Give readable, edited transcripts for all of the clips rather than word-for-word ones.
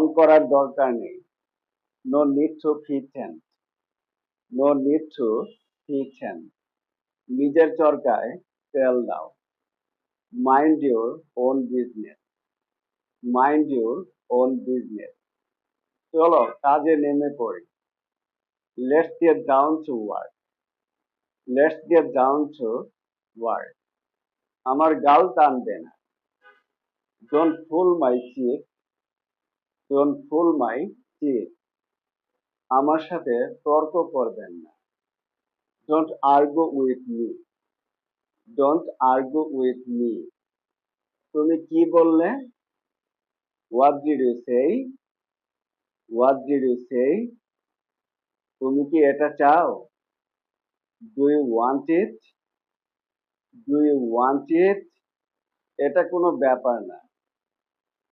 ঢং করার দরকার নেই। No need to pretend. No need to pretend. নিজের চরকায় তেল দাও। Mind your own business. Mind your own business. চলো কাজে নেমে পড়ি। Let's get down to work. Let's get down to work. আমার গাল টানবে না। Don't fool my cheek. Don't fool my cheek. আমার সাথে তর্ক করবেন না। Don't argue with me. Don't argue with me. তুমি কি বললে? What did you say? What did you say? তুমি কি এটা চাও? Do you want it? Do you want it? এটা কোনো ব্যাপার না।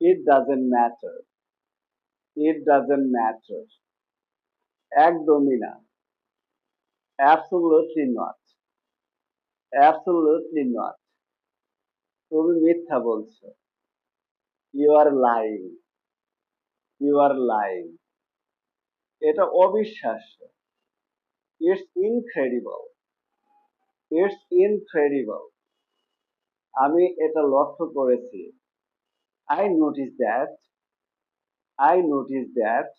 It doesn't matter. It doesn't matter. একদমই না। Absolutely not. Absolutely not. তুমি মিথ্যা বলছো। You are lying. You are lying. এটা অবিশ্বাস্য। It's incredible. It's incredible. আমি এটা লক্ষ্য করেছি। I notice that. I notice that.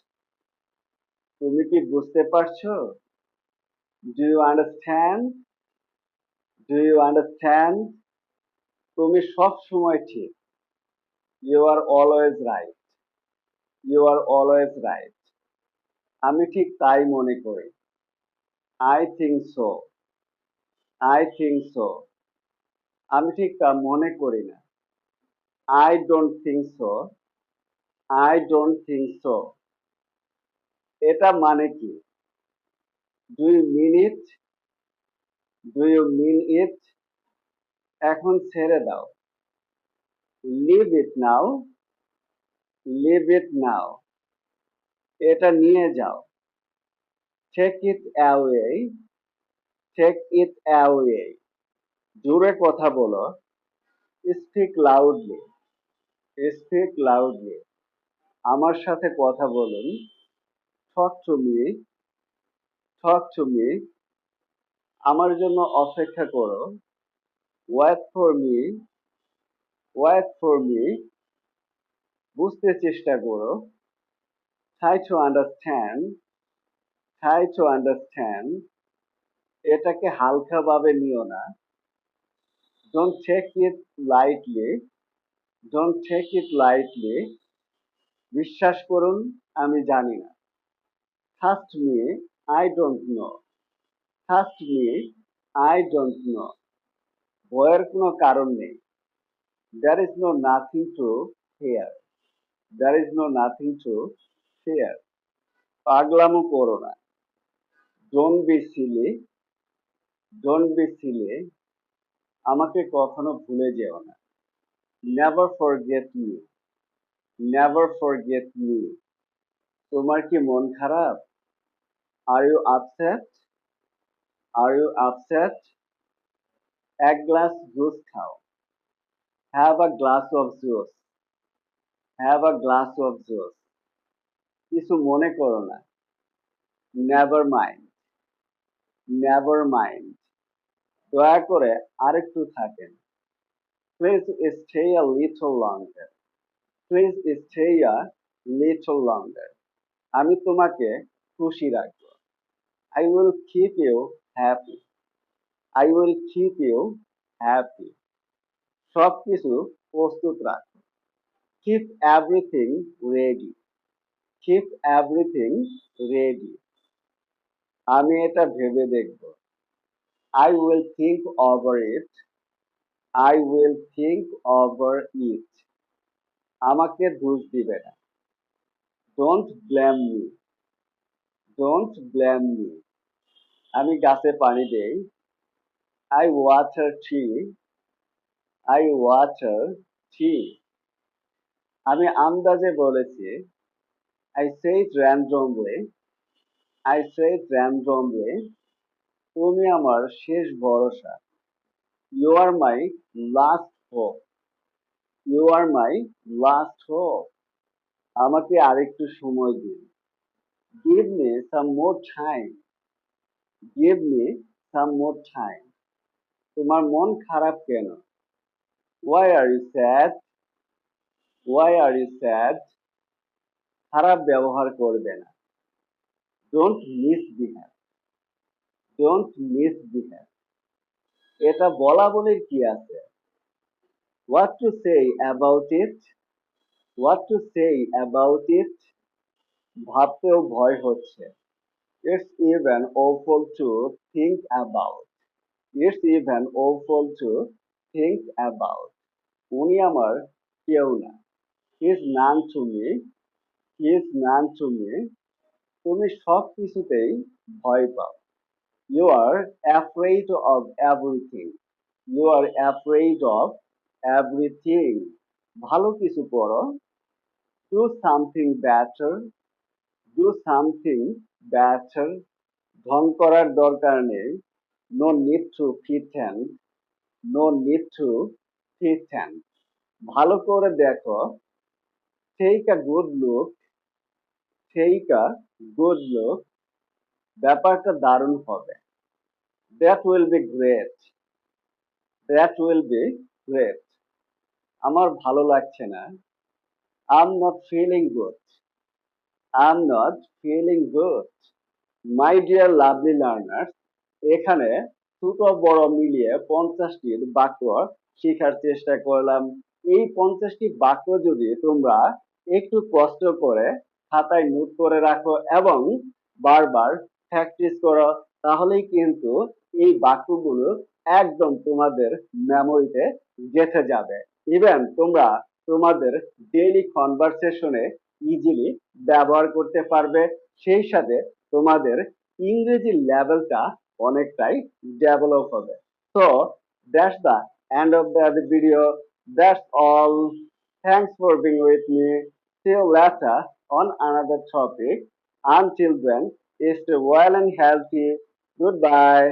তুমি কি বুঝতে পারছো? Do you understand? Do you understand? তুমি সব সময় ঠিক। You are always right. You are always right. আমি ঠিক তাই মনে করি। I think so. I think so. আমি ঠিক তা মনে করি না। I don't think so. I don't think so. এটা মানে কি? Do you mean it? Do you mean it? এখন ছেড়ে দাও। Leave it now. Leave it now. এটা নিয়ে যাও। Take it away. Take it away. জোরে কথা বলো। Speak loudly. Speak loudly. আমার সাথে কথা বলুন। Talk to me. Talk to me. আমার জন্য অপেক্ষা করো। Wait for me. Wait for me. বুঝতে চেষ্টা করো। Try to understand. Try to understand. এটাকে হালকাভাবে নিও না। Don't take it lightly. Don't take it lightly. বিশ্বাস করুন, আমি জানি না। Trust me, I don't know. Trust me, I don't know. ভয়ের কোনো কারণ নেই। There is no nothing to fear. There is no nothing to fear. পাগলামো করো না। Don't be silly. Don't be silly. আমাকে কখনো ভুলে যেও না। Never forget me. Never forget me. তোমার কি মন খারাপ? Are you upset? Are you upset? এক গ্লাস জুস খাও। Have a glass of juice. Have a glass of juice. কিছু মনে করো না। Never mind. Never mind. দয়া করে আরেকটু থাকেন। Please stay a little longer. Please stay a little longer. আমি তোমাকে খুশি রাখবো। I will keep you happy. I will keep you happy. সবকিছু প্রস্তুত রাখো। Keep everything ready. Keep everything ready. আমি এটা ভেবে দেখব। I will think over it. I will think over it. আমাকে দোষ দিবে না। Don't blame me. Don't blame me. আমি গাছে পানি দেই। I water tree. I water tree. আমি আন্দাজে বলেছি। I say it randomly. I say it randomly. তুমি আমার শেষ ভরসা। You are my last hope. You are my last hope. আমাকে আরেকটু সময় দিন। Give me some more time. Give me some more time. তোমার মন খারাপ কেন? Why are you sad? Why are you sad? খারাপ ব্যবহার করবে না। Don't misbehave. Don't misbehave. এটা বলা বলির কি আছে? What to say about it? What to say about it? ভাবতেও ভয় হচ্ছে। It's even awful to think about. It's even awful to think about. উনি আমার কেউ না। He is none to me. He is none to me. তুমি সব কিছুতেই ভয় পাও। You are afraid of everything. You are afraid of everything. ভালো কিছু করো। Do something better. Do something better. ঢং করার দরকার নেই। No need to pretend. No need to pretend. ভালো করে দেখো। Take a good look. Take a good look. ব্যাপারটা দারুণ হবে। That will be great. That will be great. আমার ভালো লাগছে না। I'm not feeling good. I'm not feeling good. My dear lovely learners, এখানে ছোট বড় মিলিয়ে 50টির বাক্য শেখার চেষ্টা করলাম। এই 50টি বাক্য যদি তোমরা একটু কষ্ট করে খাতায় নোট করে রাখো এবং বারবার প্র্যাকটিস করো, তাহলেই কিন্তু এই বাক্যগুলো একদম তোমাদের মেমোরিতে গেঁথে যাবে। ইভেন তোমরা তোমাদের ডেইলি কনভারসেশনে ইজিলি ব্যবহার করতে পারবে। সেই সাথে তোমাদের ইংরেজি লেভেলটা অনেকটাই ডেভেলপ হবে। So that's the end of the video. That's all. Thanks for being with me. See you later on another topic. Until then, stay well and healthy. Goodbye.